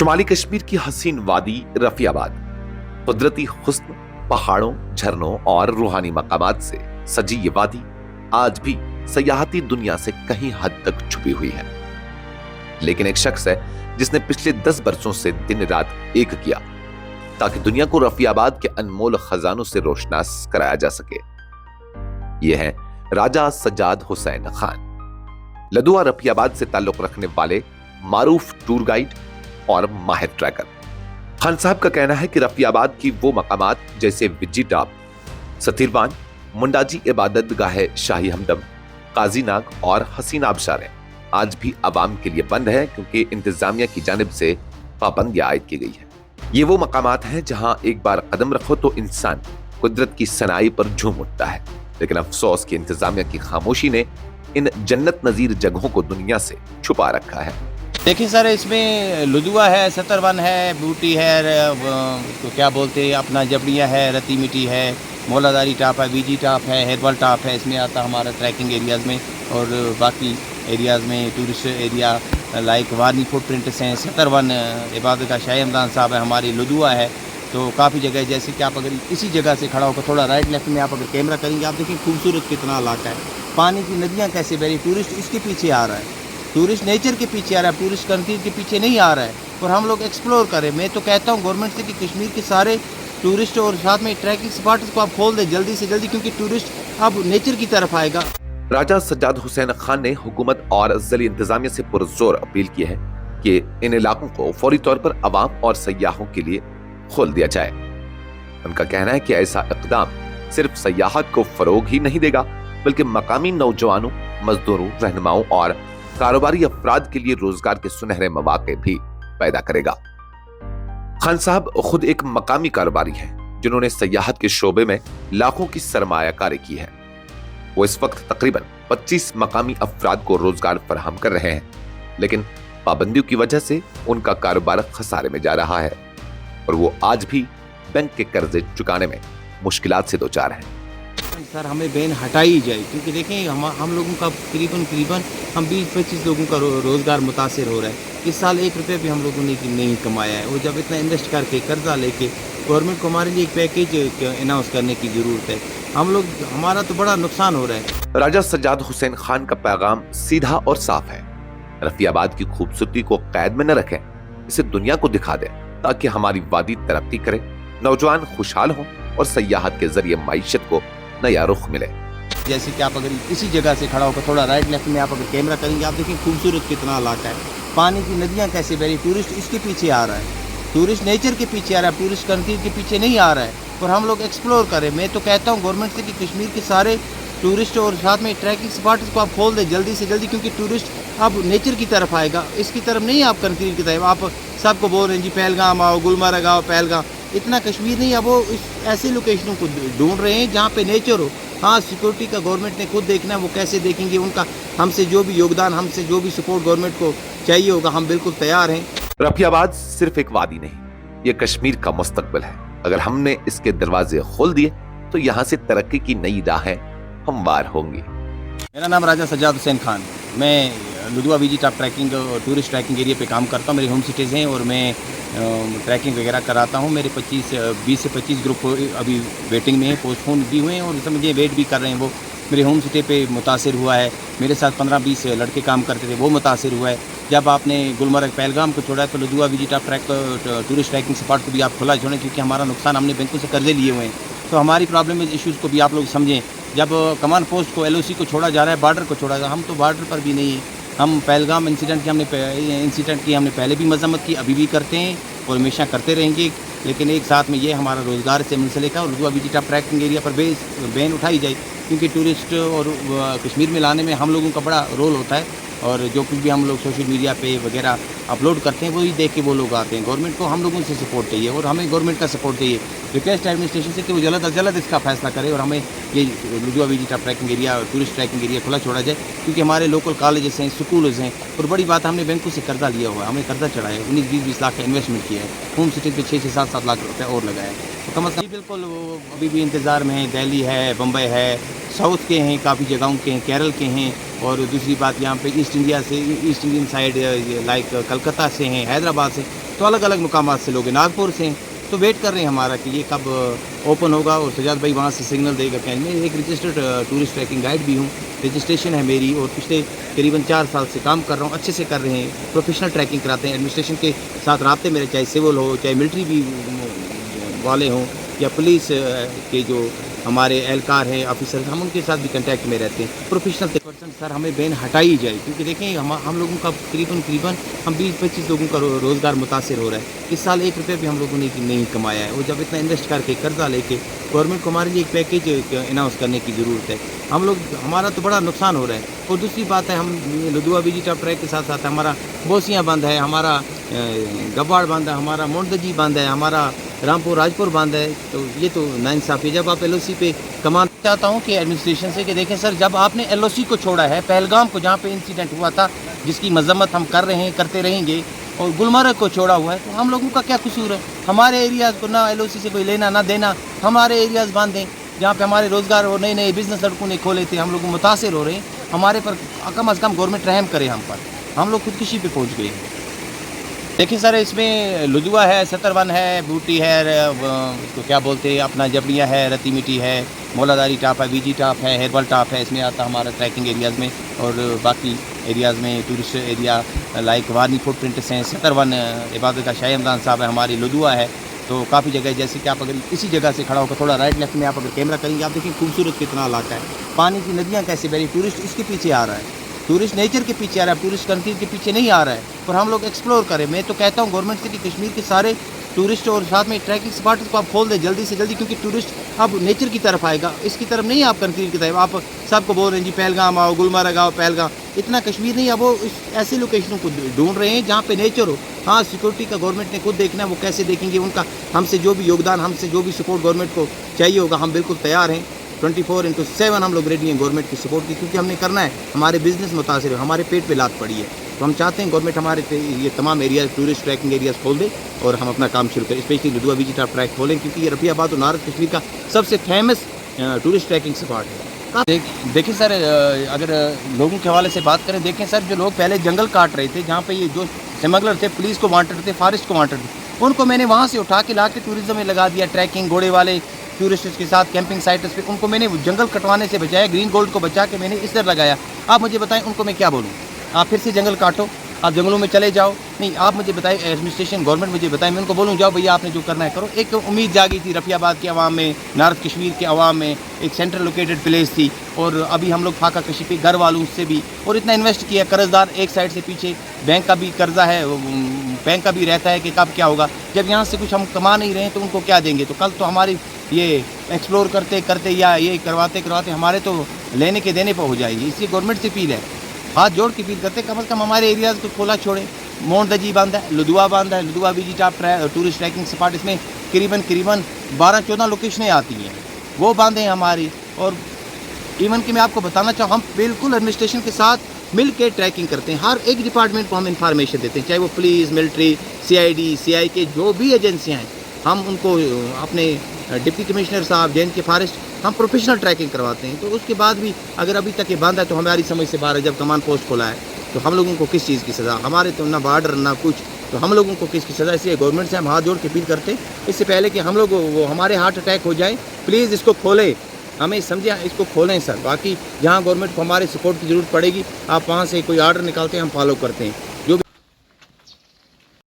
शुमाली कश्मीर की हसीन वादी रफियाबाद कुदरती हुस्न, पहाड़ों, झरनों और रूहानी मकामात से सजी ये वादी आज भी सयाहती दुनिया से कहीं हद तक छुपी हुई है। लेकिन एक शख्स है जिसने पिछले 10 बरसों से दिन रात एक किया ताकि दुनिया को रफियाबाद के अनमोल खजानों से रोशनास कराया जा सके। ये है राजा सज्जाद हुसैन खान, लदुआ रफियाबाद से ताल्लुक रखने वाले मारूफ टूर गाइड और माहिर ट्रैकर। खान साहब का कहना है कि रफियाबाद की वो मकामात जैसे विज्जी टॉप, सतीरवान, मुंडाजी इबादत गाह शाही हमदम, काजी नाग और हसीन आबशारें आज भी आवाम के लिए बंद है क्योंकि इंतजामिया की जानिब से पाबंदियां आयद की गई है। ये वो मकामात हैं जहां एक बार कदम रखो तो इंसान कुदरत की सनाई पर झूम उठता है। लेकिन अफसोस कि इंतजामिया की खामोशी ने इन जन्नत नजीर जगहों को दुनिया से छुपा रखा है। देखिए सर, इसमें लुदुआ है, सतरवन है, बूटी है, तो क्या बोलते हैं अपना जबड़िया है, रती मिट्टी है, मौलादारी टॉप है, बीजी टॉप है, हेरबल टॉप है। इसमें आता हमारा ट्रैकिंग एरियाज़ में, और बाकी एरियाज़ में टूरिस्ट एरिया लाइक वानी फुटप्रिंट्स हैं, सतरवन इबादत का शाही हमदान साहब है, हमारी लुदुआ है। तो काफ़ी जगह जैसे कि आप अगर इसी जगह से खड़ा होकर थोड़ा राइट लेफ्ट में आप अगर कैमरा करेंगे, आप देखिए खूबसूरत कितना इलाका है, पानी की नदियाँ कैसे बह रही। टूरिस्ट इसके पीछे आ रहा है, टूरिस्ट नेचर के पीछे आ रहा है, टूरिस्ट कंक्रीट के पीछे नहीं आ रहा है। और हम लोग एक्सप्लोर करें। मैं तो कहता हूँ गवर्नमेंट से कि कश्मीर के सारे टूरिस्ट और साथ में ट्रैकिंग स्पॉट्स को आप खोल दें जल्दी से जल्दी, क्योंकि टूरिस्ट अब नेचर की तरफ आएगा। राजा सज्जाद हुसैन खान ने हुकूमत और ज़िली इंतजामिया से पुरजोर अपील की है कि इन इलाकों को फौरी तौर पर अवाम और सयाहों के लिए खोल दिया जाए। उनका कहना है कि ऐसा इक़दाम सिर्फ सयाहत को फरोग ही नहीं देगा बल्कि मकामी नौजवानों, मजदूरों, रहनुमाओं और कारोबारी अफराद के लिए रोजगार के सुनहरे मौके भी पैदा करेगा। खान साहब खुद एक मकामी कारोबारी हैं जिन्होंने सयाहत के शोबे में लाखों की सरमायाकारी की है। वो इस वक्त तकरीबन 25 मकामी अफराद को रोजगार फराहम कर रहे हैं, लेकिन पाबंदियों की वजह से उनका कारोबार खसारे में जा रहा है और वो आज भी बैंक के कर्जे चुकाने में मुश्किलात से दो चार हैं। सर, हमें बैन हटाई जाए, क्योंकि देखें हम लोगों का करीबन हम 20-25 लोगों का रोज़गार मुतासिर हो रहा है। इस साल 1 रुपये भी हम लोगों ने नहीं कमाया है। और जब इतना इन्वेस्ट करके कर्जा लेके गवर्नमेंट को हमारे लिए एक पैकेज अनाउंस करने की ज़रूरत है। हमारा तो बड़ा नुकसान हो रहा है। राजा सज्जाद हुसैन खान का पैगाम सीधा और साफ है, रफियाबाद की खूबसूरती को कैद में न रखें, इसे दुनिया को दिखा दें ताकि हमारी वादी तरक्की करे, नौजवान खुशहाल हों और सयाहत के जरिए माइशत को नया रुख मिले। जैसे कि आप अगर इसी जगह से खड़ा होकर थोड़ा राइट लेफ्ट में आप अगर कैमरा करेंगे, आप देखिए खूबसूरत कितना इलाका है, पानी की नदियाँ कैसे बह रही। टूरिस्ट इसके पीछे आ रहा है, टूरिस्ट नेचर के पीछे आ रहा है, टूरिस्ट कंक्रीट के पीछे नहीं आ रहा है। और हम लोग एक्सप्लोर करें। मैं तो कहता हूँ गवर्नमेंट से कि कश्मीर के सारे टूरिस्ट और साथ में ट्रैकिंग स्पॉट्स को आप खोल दें जल्दी से जल्दी, क्योंकि टूरिस्ट अब नेचर की तरफ आएगा, इसकी तरफ नहीं आप कंक्रीट की तरफ। आप सबको बोल रहे हैं जी पहलगाम आओ, गुलमर्ग आओ, पहलगाम। इतना कश्मीर नहीं, अब वो ऐसे लोकेशनों को ढूंढ रहे हैं जहाँ पे नेचर हो। हाँ, सिक्योरिटी का गवर्नमेंट ने खुद देखना है, वो कैसे देखेंगे। उनका हमसे जो भी योगदान, हमसे जो भी सपोर्ट गवर्नमेंट को चाहिए होगा, हम बिल्कुल तैयार हैं। रफियाबाद सिर्फ एक वादी नहीं, ये कश्मीर का मुस्तकबिल है। अगर हमने इसके दरवाजे खोल दिए तो यहाँ से तरक्की की नई राहें हमवार होंगी। मेरा नाम राजा सज्जाद हुसैन खान, मैं लुदुआ बीजी टॉप ट्रैकिंग और टूरिस्ट ट्रैकिंग एरिया पे काम करता हूँ। मेरी होम सिटीज़ हैं और मैं ट्रैकिंग वगैरह कराता हूँ। मेरे 20 से 25 ग्रुप अभी वेटिंग में हैं, पोस्टपोन भी हुए हैं और समझिए वेट भी कर रहे हैं। वो मेरे होम सिटी पे मुतासिर हुआ है। मेरे साथ 15-20 लड़के काम करते थे, वो मुतासिर हुआ है। जब आपने गुलमर्ग पहलगाम को छोड़ा है तो लुदुआ बीजी टॉप टूरिस्ट ट्रैकिंग स्पॉट को भी आप खुला छोड़ें, क्योंकि हमारा नुकसान, हमने बैंकों से कर्जे लिए हुए हैं। तो हमारी प्रॉब्लम इश्यूज़ को भी आप लोग समझें। जब कमांड पोस्ट को, LOC को छोड़ा जा रहा है, बॉर्डर को छोड़ा जा रहा है, हम तो बॉर्डर पर भी नहीं हैं। हम पहलगाम इंसिडेंट की हमने पहले भी मजम्मत की, अभी भी करते हैं और हमेशा करते रहेंगे। लेकिन एक साथ में ये हमारा रोज़गार से मुंसलिक है और लुदुआ बीजी टॉप ट्रैकिंग एरिया पर बैन उठाई जाए, क्योंकि टूरिस्ट और कश्मीर में लाने में हम लोगों का बड़ा रोल होता है। और जो कुछ भी हम लोग सोशल मीडिया पे वगैरह अपलोड करते हैं वही देख के वो लोग आते हैं। गवर्नमेंट को हम लोगों से सपोर्ट चाहिए और हमें गवर्नमेंट का सपोर्ट चाहिए। रिक्वेस्ट एडमिनिस्ट्रेशन से कि वो जल्द अज जल्द इसका फैसला करे और हमें ये लुदुआ बीजी टॉप ट्रैकिंग एरिया और टूरिस्ट ट्रैकिंग एरिया खुला छोड़ा जाए, क्योंकि हमारे लोकल कॉलेजेस हैं, स्कूल्स हैं। और बड़ी बात, हमने बैंकों से कर्जा लिया हुआ है, हमें कर्जा चढ़ा है, 19-20 लाख का इन्वेस्टमेंट किया है, होम सिटी पे 6 से 7 लाख रुपये और लगाया है। तो कम अज़ कम बिल्कुल वो अभी भी इंतज़ार में है। दिल्ली है, बम्बई है, साउथ के हैं, काफ़ी जगहों के हैं, केरल के हैं। और दूसरी बात, यहाँ पे east Indian side like Calcutta से हैं, हैदराबाद से। तो अलग अलग मुकामात से लोग हैं, नागपुर से हैं, तो वेट कर रहे हैं हमारा कि ये कब ओपन होगा और सजाद भाई वहाँ से सिग्नल देगा। क्या मैं एक रजिस्टर्ड टूरिस्ट ट्रैकिंग गाइड भी हूँ, रजिस्ट्रेशन है मेरी, और पिछले करीबन 4 साल से काम कर रहा हूँ, अच्छे से कर रहे हैं, प्रोफेशनल ट्रैकिंग कराते हैं। एडमिनिस्ट्रेशन के साथ राब्ते मेरे, चाहे सिविल हो, चाहे मिलिट्री भी वाले हों, या पुलिस के जो हमारे एहलकार हैं, ऑफिसर, हम उनके साथ भी कंटेक्ट में रहते हैं। प्रोफेशनल पर्सन सर हमें बैन हटाई जाए, क्योंकि देखें हम लोगों का करीबन हम 20-25 लोगों का रोज़गार मुतासर हो रहा है। इस साल 1 रुपये भी हम लोगों ने नहीं कमाया है, और जब इतना इन्वेस्ट करके कर्जा लेके गवर्नमेंट को हमारे लिए एक पैकेज अनाउंस करने की ज़रूरत है। हमारा तो बड़ा नुकसान हो रहा है। और दूसरी बात है, हम लुधुआ बीजी टॉप ट्रैक के साथ साथ हमारा बोसियाँ बंद है, हमारा गब्बाड़ बंद है, हमारा मोंडदजी बंद है, हमारा रामपुर राजपुर बंद है। तो ये तो नाइंसाफ़ी है। जब आप LOC पे कमान चाहता हूँ कि एडमिनिस्ट्रेशन से कि देखें सर, जब आपने LOC को छोड़ा है, पहलगाम को जहाँ पे इंसिडेंट हुआ था, जिसकी मजम्मत हम कर रहे हैं, करते रहेंगे, और गुलमर्ग को छोड़ा हुआ है, तो हम लोगों का क्या कसूर है? हमारे एरियाज़ को ना LOC से कोई लेना ना देना, हमारे एरियाज़ बांध दें जहाँ पे हमारे रोज़गार और नए नए बिज़नेस लड़कों ने खोले थे। हम लोग मुतासर हो रहे हैं, हमारे पर कम अज़ कम गवर्नमेंट रहम करे हम पर। हम लोग खुदकुशी पे पहुँच गए हैं। देखिए सर, इसमें लुधुआ है, सतरवन है, बूटी है, इसको क्या बोलते हैं अपना, जबड़िया है, रती मिट्टी है, मौलादारी टाप है, बीजी टाप है, हेरबल टाप है, इसमें आता हमारा ट्रैकिंग एरियाज़ में। और बाकी एरियाज़ में टूरिस्ट एरिया लाइक वानी फुटप्रिंट्स हैं, सतरवन इबादत का शाह रमज़ान साहब है, हमारी लुधुआ है। तो काफ़ी जगह, जैसे कि आप अगर इसी जगह से खड़ा होकर थोड़ा राइट लेफ्ट में आप अगर कैमरा करेंगे, आप देखें खूबसूरत कितना इलाका है, पानी की नदियाँ कैसे बह रही, टूरिस्ट इसके पीछे आ रहा है, टूरिस्ट नेचर के पीछे आ रहा है, टूरिस्ट कंट्री के पीछे नहीं आ रहा है। और हम लोग एक्सप्लोर करें। मैं तो कहता हूँ गवर्नमेंट से कि कश्मीर के सारे टूरिस्ट और साथ में ट्रैकिंग स्पॉट को आप खोल दें जल्दी से जल्दी, क्योंकि टूरिस्ट अब नेचर की तरफ आएगा, इसकी तरफ नहीं, आप कंक्रीट की तरफ। आप सबको बोल रहे हैं जी पहलगाम आओ, गुलमर्ग आओ, पहलगाम, इतना कश्मीर नहीं, अब वो ऐसी लोकेशनों को ढूंढ रहे हैं जहाँ पे नेचर हो। हाँ, सिक्योरिटी का गवर्नमेंट ने खुद देखना है, वो कैसे देखेंगे, उनका हमसे जो भी योगदान, हमसे जो भी सपोर्ट गवर्नमेंट को चाहिए होगा, हम बिल्कुल तैयार हैं। 24/7 हम लोग रेडी हैं गवर्नमेंट की सपोर्ट की, क्योंकि हमने करना है, हमारे बिजनेस मुतासिर है, हमारे पेट पे लात पड़ी है। तो हम चाहते हैं गवर्नमेंट हमारे ये तमाम एरियाज, टूरिस्ट ट्रैकिंग एरियाज खोल दे और हम अपना काम शुरू करें। स्पेशली लुधुआ बीजी टॉप ट्रैक खोलें, क्योंकि ये रफियाबाद और नारद कश्मीर का सबसे फेमस टूरिस्ट ट्रैकिंग स्पॉट है। देखिए सर, अगर लोगों के हवाले से बात करें, देखें सर, जो लोग पहले जंगल काट रहे थे, जहाँ पे ये जो स्मगलर थे, पुलिस को वांटेड थे, फॉरेस्ट को वांटेड थे, उनको मैंने वहाँ से उठा के ला के टूरिज्म में लगा दिया। ट्रैकिंग घोड़े वाले टूरिस्ट के साथ कैंपिंग साइट्स पे उनको मैंने जंगल कटवाने से बचाया, ग्रीन गोल्ड को बचा के मैंने इस तरह लगाया। आप मुझे बताएं उनको मैं क्या बोलूँ? आप फिर से जंगल काटो, आप जंगलों में चले जाओ? नहीं, आप मुझे बताएं, एडमिनिस्ट्रेशन गवर्नमेंट मुझे बताएं, मैं उनको बोलूँ जाओ भैया आपने जो करना है करो। एक उम्मीद जागी थी रफियाबाद के अवाम में, नारद कश्मीर के अवाम में, एक सेंट्रल लोकेटेड प्लेस थी, और अभी हम लोग फाका कशी पे घर वालों से भी, और इतना इन्वेस्ट किया, कर्जदार एक साइड से पीछे, बैंक का भी कर्जा है, बैंक का भी रहता है कि कब क्या होगा। जब यहाँ से कुछ हम कमा नहीं रहे हैं तो उनको क्या देंगे? तो कल तो हमारी ये एक्सप्लोर करते करते या ये करवाते करवाते हमारे तो लेने के देने पर हो जाएंगे। इसलिए गवर्नमेंट से अपील है, हाथ जोड़ के अपील करते, कम से कम हमारे एरियाज़ को खोला छोड़े। मोंडदजी बंद है, लुधुआ बंद है, लुधुआ बीजी टॉप टूरिस्ट ट्रैकिंग स्पॉट, इसमें करीबन 12-14 लोकेशनें आती हैं, वो बंद हैं हमारी। और इवन कि मैं आपको बताना चाहूँ, हम बिल्कुल एडमिनिस्ट्रेशन के साथ मिल के ट्रैकिंग करते हैं, हर एक डिपार्टमेंट को हम इंफॉर्मेशन देते हैं, चाहे वो पुलिस, मिलिट्री, CID, CI जो भी एजेंसियाँ हैं, हम उनको अपने डिप्टी कमिश्नर साहब, JNK फॉरेस्ट, हम प्रोफेशनल ट्रैकिंग करवाते हैं। तो उसके बाद भी अगर अभी तक ये बंद है तो हमारी समझ से बाहर है। जब कमान पोस्ट खोला है तो हम लोगों को किस चीज़ की सज़ा? हमारे तो ना बॉर्डर ना कुछ, तो हम लोगों को किसकी सज़ा? इसलिए गवर्नमेंट से हम हाथ जोड़ के अपील करते, इससे पहले कि हम लोग वो हमारे हार्ट अटैक हो जाए, प्लीज़ इसको खोलें, हमें समझे, इसको खोलें सर। बाकी जहाँ गवर्नमेंट को हमारे सपोर्ट की ज़रूरत पड़ेगी, आप वहाँ से कोई आर्डर निकालते हैं, हम फॉलो करते हैं।